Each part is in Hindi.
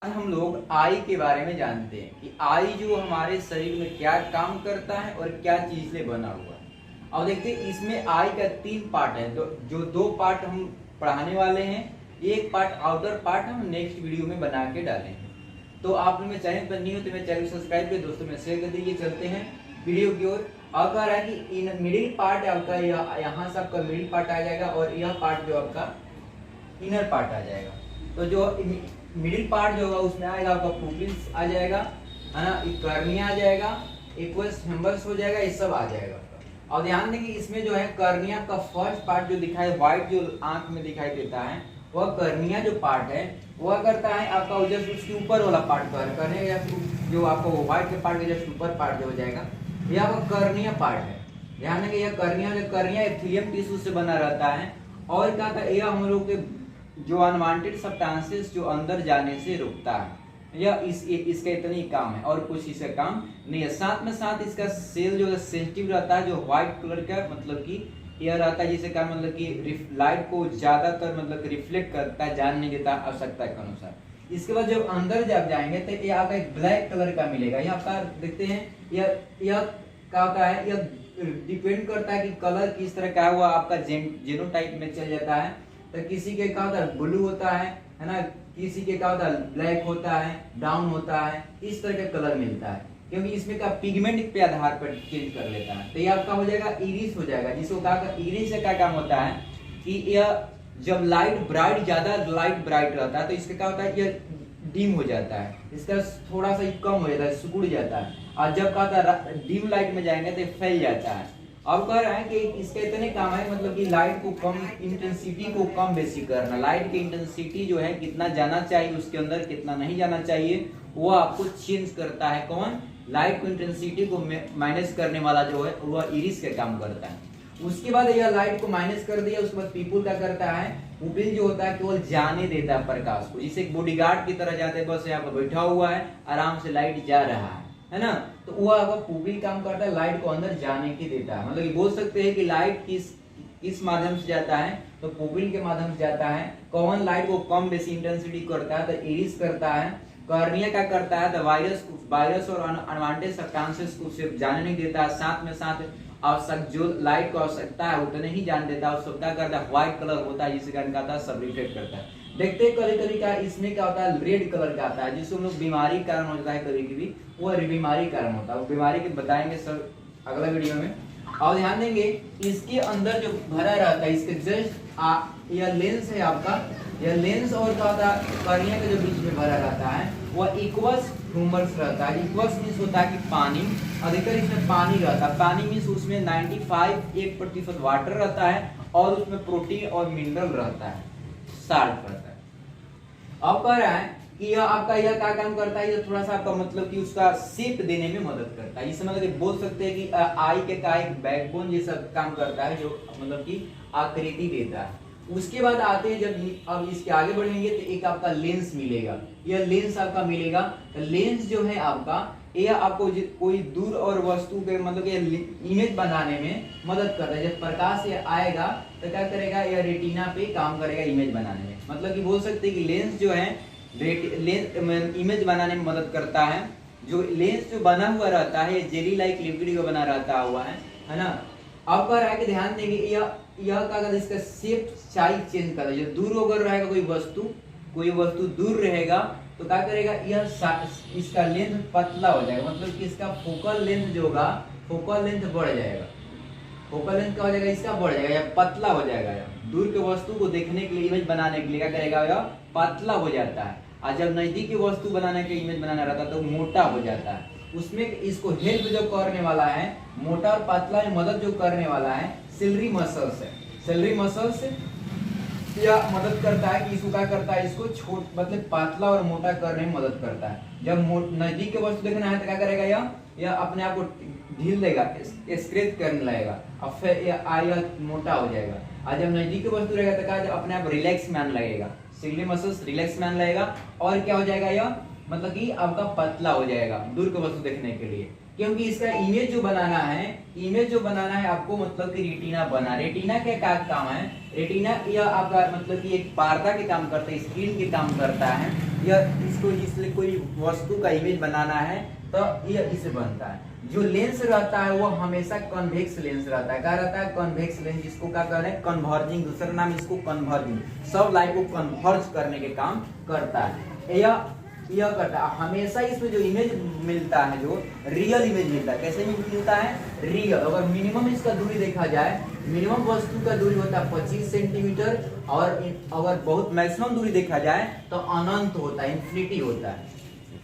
आज हम लोग आई के बारे में जानते हैं कि आई जो हमारे शरीर में क्या काम करता है और क्या चीज से बना हुआ है। और देखते हैं इसमें आई का 3 पार्ट है, जो 2 पार्ट हम पढ़ाने वाले हैं। एक पार्ट आउटर पार्ट हम नेक्स्ट वीडियो में बना के डालेंगे। तो आप लोग चैनल पर नहीं हो तो मेरे चैनल सब्सक्राइब कर दोस्तों में शेयर कर दीजिए। चलते हैं वीडियो की ओर। अब कह रहा है कि इन मिडिल पार्ट आपका यहाँ से आपका मिडिल पार्ट आ जाएगा और यह पार्ट जो आपका इनर पार्ट आ जाएगा। तो जो मिडिल पार्ट जो होगा उसमें आएगा आपका पुपिल्स आ जाएगा, है ना, कर्निया आ जाएगा, एक्वस हेम्बर्स हो जाएगा, ये सब आ जाएगा। और ध्यान दें कि इसमें जो है कर्निया का फर्स्ट पार्ट जो दिखाई व्हाइट जो आंख में दिखाई देता है वह कर्निया जो पार्ट है वह करता है आपका जस्ट उसके ऊपर वाला पार्ट कर्निया जो आपको व्हाइट के पार्ट के जस्ट ऊपर पार्ट जो हो जाएगा यह आपका कर्निया पार्ट है। ध्यान दें कि यह कर्निया एपिथेलियम टिश्यू से बना रहता है और क्या था यह हम लोग के जो अनवांटेड सब्सटेंसेस जो अंदर जाने से रोकता है। यह इसका इतना ही काम है और कुछ इसका काम नहीं है। साथ में साथ इसका सेल जो सेंसिटिव रहता है, जो व्हाइट कलर का मतलब कि यह रहता है, जिससे क्या मतलब कि लाइट को ज्यादातर मतलब कि रिफ्लेक्ट करता है, जान नहीं देता आवश्यकता के अनुसार। इसके बाद जब अंदर जब जाएंगे तो ये आपका एक ब्लैक कलर का मिलेगा। यहाँ आपका देखते हैं यह क्या होता है, यह डिपेंड करता है कि कलर किस तरह का हुआ आपका जेनोटाइप में चल जाता है। तो किसी के क्या होता है ब्लू होता है ना, किसी के क्या होता है ब्लैक होता है, डाउन होता है, इस तरह का कलर मिलता है क्योंकि इसमें का पिगमेंट पे आधार पर चेंज कर लेता है। तो ये आपका हो जाएगा इरिस हो जाएगा, जिसको कहा इरिस से क्या काम होता है कि यह जब लाइट ब्राइट ज्यादा लाइट ब्राइट रहता है तो इसका क्या होता है यह डिम हो जाता है, इसका थोड़ा सा कम हो जाता है, सिकुड़ जाता है। और जब क्या होता है डिम लाइट में जाएंगे तो फैल जाता है। अब कह रहा है कि इसके इतने काम है मतलब कि लाइट को कम इंटेंसिटी को कम बेसी करना। लाइट की इंटेंसिटी जो है कितना जाना चाहिए उसके अंदर कितना नहीं जाना चाहिए वो आपको चेंज करता है। कौन? लाइट को इंटेंसिटी को माइनस करने वाला जो है वह इरिस का काम करता है। उसके बाद यह लाइट को माइनस कर दिया, उसके बाद पीपुल क्या करता है, पुपिल जो होता है केवल जाने देता है प्रकाश को, जिसे एक बॉडीगार्ड की तरह जाते हैं, बस यहाँ पर बैठा हुआ है आराम से लाइट जा रहा है ना। तो वह आपका पुपिल काम करता है, लाइट को अंदर जाने की देता है। मतलब बोल सकते हैं कि लाइट किस माध्यम से जाता है तो पुपिल के माध्यम से जाता है। कौन लाइट को कम बेसी इंटेंसिटी करता है तो इरिस करता है। कर्निया क्या करता है तो वायरस और अनवांटेड सब्सटेंसेस को सिर्फ जाने नहीं देता है, साथ में साथ आवश्यक जो लाइट को आवश्यकता है उतना ही जान देता है। उसको क्या करता है व्हाइट कलर होता है जिसके कारण क्या होता है सब रिफ्लेक्ट करता है। देखते हैं कभी कभी क्या इसमें क्या होता है रेड कलर का आता है जिससे हम लोग बीमारी कारण हो जाता है, कभी कभी वो बीमारी कारण होता है। वो बीमारी के बताएंगे सर अगला वीडियो में। और ध्यान देंगे इसके अंदर जो भरा रहता है इसके जस्ट यह लेंस है आपका, यह लेंस और क्या होता है कर्निया के जो बीच में भरा रहता है वह इक्वस ह्यूमरस रहता है। इक्वस मीन्स होता है कि पानी, अधिकतर इसमें पानी रहता है। पानी मीन्स उसमें 95% वाटर रहता है और उसमें प्रोटीन और मिनरल रहता है, साल्ट रहता है। अब कह रहा है कि यह आपका यह क्या काम करता है, यह थोड़ा सा आपका मतलब कि उसका शेप देने में मदद करता है। इस मतलब बोल सकते हैं कि आई के का एक बैकबोन जैसा काम करता है जो मतलब कि आकृति देता है। उसके बाद आते हैं जब अब इसके आगे बढ़ेंगे तो एक आपका लेंस मिलेगा। यह लेंस आपका मिलेगा। लेंस जो है आपका यह आपको कोई दूर और वस्तु के मतलब इमेज बनाने में मदद करता है। जब प्रकाश ये आएगा तो क्या करेगा यह रेटिना पे काम करेगा इमेज बनाने में। मतलब कि बोल सकते हैं कि लेंस जो है इमेज बनाने में मदद करता है। जो लेंस जो बना हुआ रहता है जेली लाइक लिक्विड का बना रहता हुआ है ना। अब कह रहा है कि ध्यान देंगे यह क्या करता है इसका शेप साइज चेंज करता है। जो दूर अगर रहेगा कोई वस्तु दूर रहेगा तो क्या करेगा यह इसका लेंथ पतला हो जाएगा। मतलब कि इसका फोकल लेंथ जो होगा फोकल लेंथ बढ़ जाएगा। फोकल लेंथ क्या हो जाएगा इसका बढ़ जाएगा या पतला हो जाएगा। दूर के वस्तु को देखने के लिए इमेज बनाने के लिए क्या करेगा यह पतला हो जाता है। और जब नजदीक की वस्तु बनाने के इमेज बनाना रहता है तो मोटा हो जाता है। उसमें इसको हेल्प जो करने वाला है मोटा और पतला में मदद जो करने वाला है सिलरी मसल्स है। सिलरी मसल्स यह मदद करता है कि इसको क्या करता है इसको छोट मतलब पतला और मोटा करने में मदद करता है। जब नजदीक के वस्तु देखना है तो क्या करेगा यह अपने आप को ढील देगा, स्क्रेच करने लगेगा और फिर यह मोटा हो जाएगा। और जब नजदीक की वस्तु रहेगा तो क्या अपने आप रिलैक्स में आने लगेगा, सिलरी मसल्स रिलैक्स में आने लगेगा और क्या हो जाएगा यह मतलब कि आपका पतला हो जाएगा दूर के वस्तु देखने के लिए। क्योंकि इसका इमेज जो बनाना है आपको, मतलब कि रेटिना बना। रेटिना के क्या काम है? रेटिना यह आपका मतलब कि एक पर्दा के काम करता है, स्क्रीन के काम करता है। यह इसको इसलिए कोई वस्तु का इमेज बनाना है तो यह इसे बनता है। जो लेंस रहता है वो हमेशा कन्वेक्स लेंस रहता है। क्या रहता है? कन्वेक्स लेंस, जिसको क्या कहते हैं? कन्वर्जिंग, दूसरा नाम इसको कन्वर्जिंग। सब लाइट को कन्वर्ज करने के काम करता है। यह करता है हमेशा। इसमें जो इमेज मिलता है, जो रियल इमेज मिलता है, कैसे मिलता है? रियल। अगर मिनिमम इसका दूरी देखा जाए, मिनिमम वस्तु का दूरी होता है 25 सेंटीमीटर, और अगर बहुत मैक्सिमम दूरी देखा जाए तो अनंत होता है, इन्फिनिटी होता है।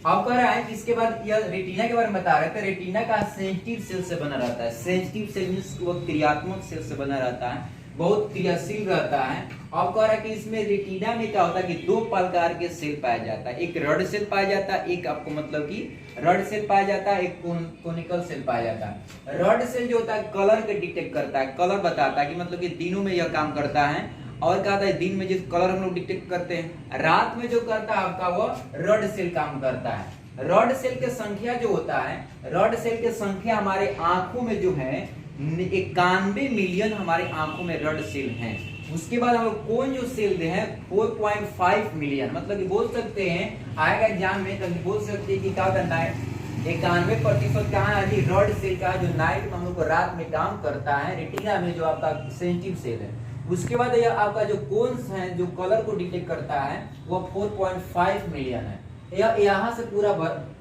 अब कह रहा है कि इसके बाद यह रेटिना के बारे में बता रहे थे। रेटिना का सेंसिटिव सेल से बना रहता है। सेंसिटिव सेल मींस वो क्रियात्मक सेल से बना रहता है, बहुत क्रियाशील रहता है। अब कह रहा है कि इसमें रेटिना में क्या होता है कि दो प्रकार के सेल पाया जाता है। एक रड सेल पाया जाता है, एक आपको मतलब कि रड सेल पाया जाता है, एक कोनिकल सेल पाया जाता है। रड सेल जो होता है कलर के डिटेक्ट करता है, कलर बताता है कि मतलब कि दिनों में यह काम करता है। और क्या होता है? दिन में जिस कलर हम लोग डिटेक्ट करते हैं, रात में जो करता है आपका वो रड सेल काम करता है। रड सेल के संख्या जो होता है, रड सेल के संख्या हमारे आंखों में जो है 91 मिलियन हमारे आंखों में रड सेल हैं। उसके बाद हम लोग कौन जो सेल दे हैं 4.5 मिलियन, मतलब कि बोल सकते हैं आएगा एग्जाम में, तो बोल सकते हैं कि क्या करना है 91% कहाँ है? रड सेल का, जो नाइट में हम लोग को रात में काम करता है, रेटिना में जो आपका सेंसिटिव सेल है। उसके बाद यह आपका जो कोन्स है, जो कलर को डिटेक्ट करता है, वो 4.5 मिलियन है। यह यहाँ से पूरा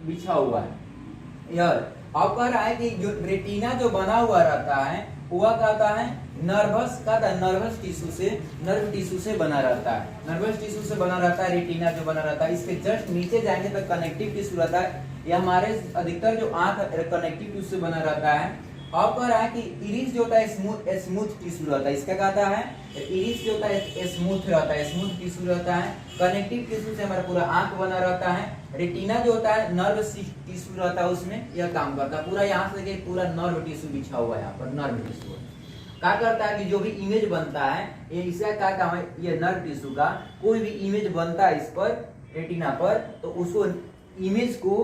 बिछा हुआ है। यार अब कह रहा है कि जो रेटिना जो बना हुआ रहता है वह कहता है नर्वस टिश्यू से बना रहता है। नर्वस टिश्यू से बना रहता है रेटिना जो बना रहता है। इसके जस्ट नीचे जाएंगे तो कनेक्टिव टिश्यू रहता है। यह हमारे अधिकतर जो आंख कनेक्टिव टिश्यू से बना रहता है। अब कह रहा है कि इरिस जो होता है स्मूथ टिश्यू रहता है। इसका कहता है इरिस जो होता है स्मूथ रहता है, स्मूथ टिश्यू रहता है। कनेक्टिव टिश्यू से हमारा पूरा आंख बना रहता है। रेटिना जो होता है नर्व टिश्यू रहता है, उसमें यह काम करता है। पूरा यहाँ से पूरा नर्व टिश्यू बिछा हुआ है, यहाँ पर नर्व टिश्यू क्या करता है कि जो भी इमेज बनता है, ये इसका क्या काम है? ये नर्व टिश्यू का कोई भी इमेज बनता है इस पर रेटिना पर, तो उसको इमेज को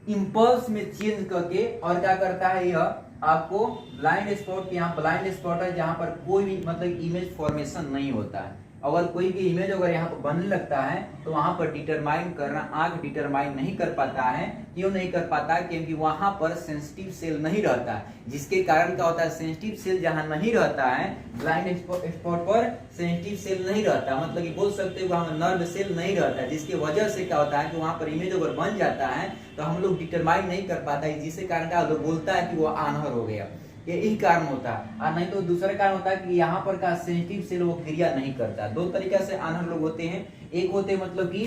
इंपल्स में चेंज करके, और क्या करता है यह आपको ब्लाइंड स्पॉट, यहाँ ब्लाइंड स्पॉट है जहां पर कोई भी मतलब इमेज फॉर्मेशन नहीं होता है। अगर कोई भी इमेज अगर यहाँ पर बनने लगता है तो वहां पर डिटरमाइन करना, आंख डिटरमाइन नहीं कर पाता है। क्यों नहीं कर पाता? क्योंकि वहां पर सेंसिटिव सेल नहीं रहता है, जिसके कारण क्या होता है? सेंसिटिव सेल जहां नहीं रहता है, ब्लाइंड स्पॉट पर सेंसिटिव सेल नहीं रहता, मतलब कि बोल सकते हैं वहां नर्व सेल नहीं रहता है, जिसकी वजह से क्या होता है कि वहां पर इमेज अगर बन जाता है तो हम लोग डिटरमाइन नहीं कर पाता है, जिसके कारण क्या बोलता है कि वो आन्हर हो गया। यही कारण होता है। और नहीं तो दूसरा कारण होता है कि यहाँ पर का सेंसिटिव सेल वो क्रिया नहीं करता। दो तरीका से आन्हर लोग होते हैं। एक होते हैं मतलब कि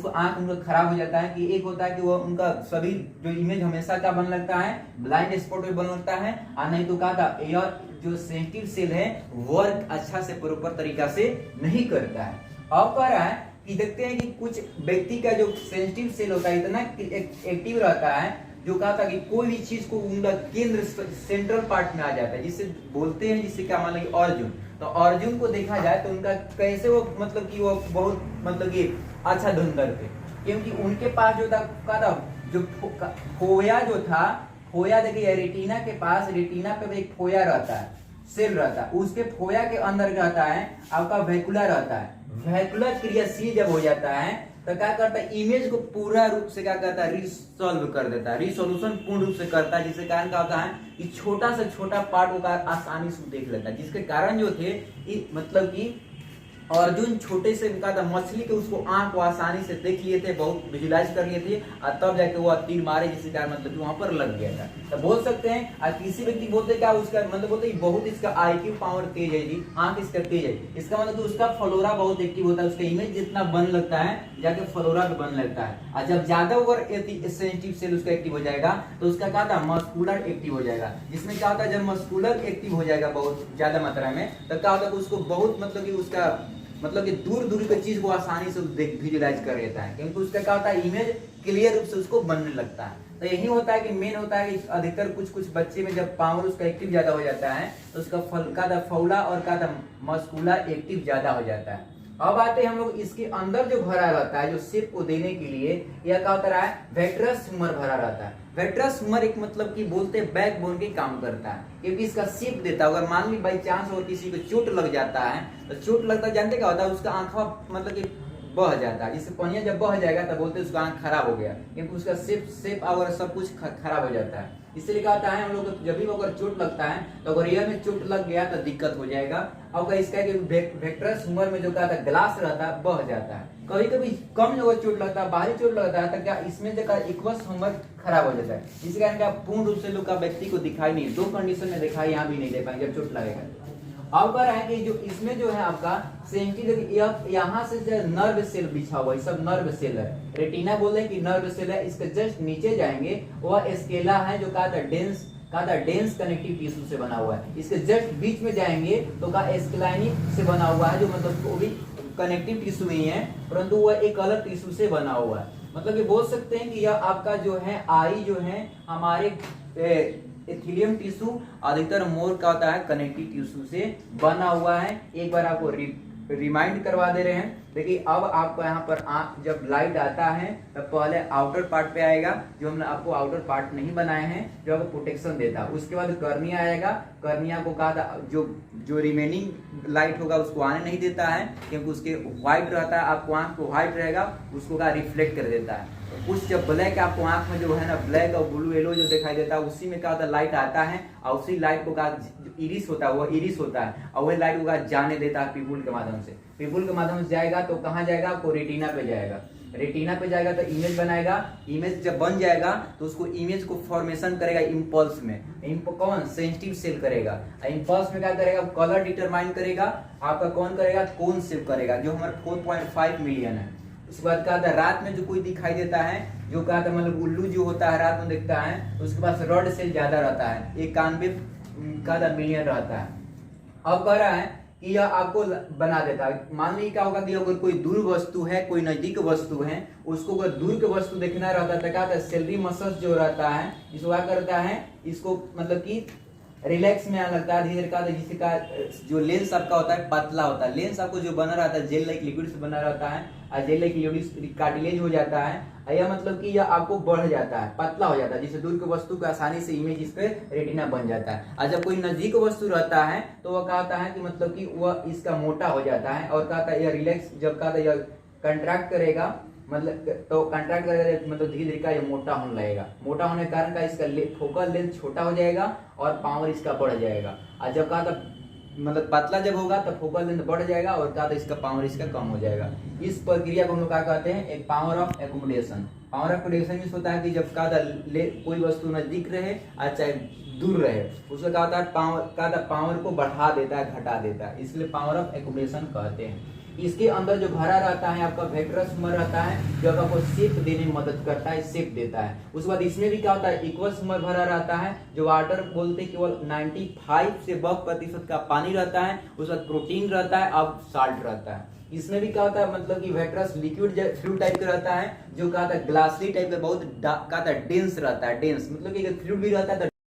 आंख उनका खराब हो जाता है, कि एक होता है कि वो उनका सभी जो इमेज हमेशा का बन लगता है, ब्लाइंड स्पॉट में बन लगता है। और नहीं तो क्या था, यह जो सेंसिटिव सेल है वर्क अच्छा से प्रॉपर तरीका से नहीं करता है। अब कह रहा है कि देखते हैं कि कुछ व्यक्ति का जो सेंसिटिव सेल होता है इतना एक्टिव रहता है, जो कहा था कि कोई भी चीज को उनका केंद्र सेंट्रल पार्ट में आ जाता है, जिससे बोलते हैं, जिससे क्या मान लो अर्जुन, तो अर्जुन को देखा जाए तो उनका कैसे वो मतलब कि वो बहुत मतलब कि अच्छा धुन करते, क्योंकि उनके पास जो था जो फोया जो था, फोया देखिए रेटिना के पास, रेटिना पे एक फोया रहता है, सेल रहता है, उसके फोया के अंदर रहता है आपका वैक्यूला रहता है। वैक्यूलर क्रियाशील जब हो जाता है तो क्या करता है? इमेज को पूरा रूप से क्या करता है? रिसॉल्व कर देता है, रिसोल्यूशन पूर्ण रूप से करता है, जिसके कारण क्या होता है कि छोटा से छोटा पार्ट होता है आसानी से देख लेता है, जिसके कारण जो थे मतलब कि अर्जुन छोटे से क्या था मछली के उसको आंख को आसानी से देख लिए थे, बहुत विजुलाइज कर लिए थे, और तब जाके वो तीर मारे, जिसके कारण मतलब वहां पर लग गया था। तो बोल सकते हैं और किसी व्यक्ति बोलते क्या उसका मतलब बोलते बहुत इसका आईक्यू पावर तेज है जी, आंख इसका तेज है, इसका मतलब कि उसका फ्लोरा बहुत एक्टिव होता है, उसका इमेज जितना बन लगता है जाके फ्लोरा भी बन लगता है। और जब ज्यादा ओवर सेंसिटिव सेल उसका एक्टिव हो जाएगा तो उसका क्या था मस्कुलर एक्टिव हो जाएगा, जिसमें क्या होता है जब मस्कुलर एक्टिव हो जाएगा बहुत ज्यादा मात्रा में, तो क्या होता है उसको बहुत मतलब कि उसका मतलब कि दूर दूर की चीज को आसानी से विजुलाइज कर लेता है, क्योंकि उसका क्या होता है इमेज क्लियर रूप से उसको बनने लगता है। तो यही होता है कि मेन होता है कि अधिकतर कुछ बच्चे में जब पावर उसका एक्टिव ज्यादा हो जाता है तो उसका फौला और का मस्कुलर एक्टिव ज्यादा हो जाता है। अब आते हैं हम लोग इसके अंदर जो भरा रहता है, जो शेप को देने के लिए यह क्या होता है, वेट्रस ह्यूमर भरा रहता है। वेट्रस ह्यूमर एक मतलब कि बोलते हैं बैकबोन के काम करता है, क्योंकि इसका शेप देता है। अगर मान ली बाई चांस और किसी को चोट लग जाता है, तो चोट लगता है जानते क्या होता है, उसका आंखा मतलब कि बह जाता है। जिससे पनिया जब बह जाएगा तब बोलते हैं उसका आंख खराब हो गया, क्योंकि उसका शेप और सब कुछ खराब हो जाता है। इसलिए क्या होता है, हम लोग को जब भी अगर चोट लगता है तो अगर ईयर में चोट लग गया तो दिक्कत हो जाएगा। अब इसका वेट्रस ह्यूमर में जो क्या था, ग्लास रहता है, बह जाता है। कभी कभी कम जगह चोट लगता है, बाहरी चोट लगता है, तो क्या इसमें जो एक्वस ह्यूमर खराब हो जाता है। जिसके कारण क्या पूर्ण रूप से लोग का व्यक्ति को दिखाई नहीं, दो कंडीशन में दिखाई यहाँ भी नहीं दे पाएंगे जब चोट लगेगा। अब कह रहा है कि जो इसमें जो है आपका सेंटिनल, यहाँ से जो नर्व सेल बिछा हुआ है, सब नर्व सेल है। रेटिना बोल रहे हैं कि नर्व सेल है। इसके जस्ट नीचे जाएंगे वह स्केला है, जो कहा था डेंस कनेक्टिव टिश्यू से बना हुआ है। इसके जस्ट बीच में जाएंगे तो कहा स्केलाइनिक से बना हुआ है, जो मतलब वो भी कनेक्टिव टिश्यू ही है, परंतु वह एक अलग टिश्यू से बना हुआ है। मतलब ये बोल सकते हैं कि यह आपका जो है आई जो है हमारे एथिलियम टिश्यू अधिकतर मोर का होता है कनेक्टिव टिश्यू से बना हुआ है। एक बार आपको रिमाइंड करवा दे रहे हैं। देखिए अब आपको यहाँ पर जब लाइट आता है तब पहले आउटर पार्ट पे आएगा, जो हमने आपको आउटर पार्ट नहीं बनाए हैं, जो आपको प्रोटेक्शन देता है। उसके बाद कर्निया आएगा, कर्निया को कहा था जो रिमेनिंग लाइट होगा उसको आने नहीं देता है, क्योंकि उसके व्हाइट रहता है, आपको आंख को व्हाइट रहेगा, उसको कहा रिफ्लेक्ट कर देता है। कुछ जब ब्लैक आपको आंख में जो है ना ब्लैक और ब्लू येलो जो दिखाई देता है, उसी में क्या होता है, लाइट आता है, और उसी लाइट को कहा इरिस होता है, वो इरिस होता है, और वही लाइट को कहा जाने देता है पिपुल के माध्यम से। पिपुल के माध्यम से जाएगा तो कहाँ जाएगा, आपको रेटिना पे जाएगा। रेटिना पे जाएगा तो इमेज बनाएगा। इमेज जब बन जाएगा तो उसको इमेज को फॉर्मेशन करेगा इम्पल्स में। कौन सेंसिटिव सेल करेगा। इम्पल्स में क्या करेगा, कलर डिटरमाइन करेगा। आपका कौन करेगा, कौन सेव करेगा, जो हमारा 4.5 मिलियन है। उसके बाद कहा था रात में जो कोई दिखाई देता है, जो कहा था मतलब उल्लू जो होता है रात में दिखता है, उसके पास रॉड सेल ज्यादा रहता है, 91 का मिलियन रहता है। अब कह रहा है कि यह आपको बना देता है। मान लीजिए क्या होगा कि अगर कोई दूर वस्तु है, कोई नजदीक वस्तु है, उसको अगर दूर के वस्तु देखना रहता है तो क्या होता है, सेलरी मसल्स जो रहता है इसको क्या करता है, इसको मतलब कि रिलैक्स में आने लगता है धीरे धीरे। जिससे का जो लेंस आपका होता है पतला होता है। लेंस आपको जो बना रहता है जेल लाइक लिक्विड से बना रहता है, और जेल लाइक लिक्विड कार्टिलेज हो जाता है। यह मतलब कि यह आपको बढ़ जाता है, पतला हो जाता है, जिससे दूर की वस्तु को आसानी से इमेज इस पे रेटिना बन जाता है। और जब कोई नजदीक वस्तु रहता है तो वह कहता है कि मतलब कि वह इसका मोटा हो जाता है, और कहता है यह रिलैक्स, जब कहता है यह कंट्रैक्ट करेगा, मतलब तो कंट्रैक्ट करेगा मतलब धीरे धीरे का ये मोटा होने लगेगा। मोटा होने के कारण का इसका फोकल लेंथ छोटा हो जाएगा और पावर इसका बढ़ जाएगा। और जब कहा था मतलब पतला जब होगा तब फोकल लेंथ बढ़ जाएगा, और कहा था इसका पावर इसका कम हो जाएगा। इस प्रक्रिया को हम लोग क्या कहते हैं, एक power of accommodation. Power of accommodation इस होता है कि जब कहा था कोई वस्तु नजदीक रहे और चाहे दूर रहे, उसका कहा था पावर को बढ़ा देता है, घटा देता है, इसलिए पावर ऑफ एकोमोडेशन कहते हैं। इसके अंदर जो भरा रहता है आपका वेट्रस ह्यूमर रहता है, जो आपको शेप देने में मदद करता है, शेप देता है। उसके बाद इसमें भी क्या होता है, इक्वस ह्यूमर भरा रहता है, जो वाटर बोलते हैं केवल 95 से 92% का पानी रहता है। उसके बाद प्रोटीन रहता है, अब साल्ट रहता है। इसमें भी क्या होता है, मतलब कि वेट्रस लिक्विड फ्लूइड टाइप का रहता है, जो कहा था ग्लासली टाइप का, बहुत कहा था डेंस रहता है। डेंस मतलब कि फ्लूइड भी रहता है तो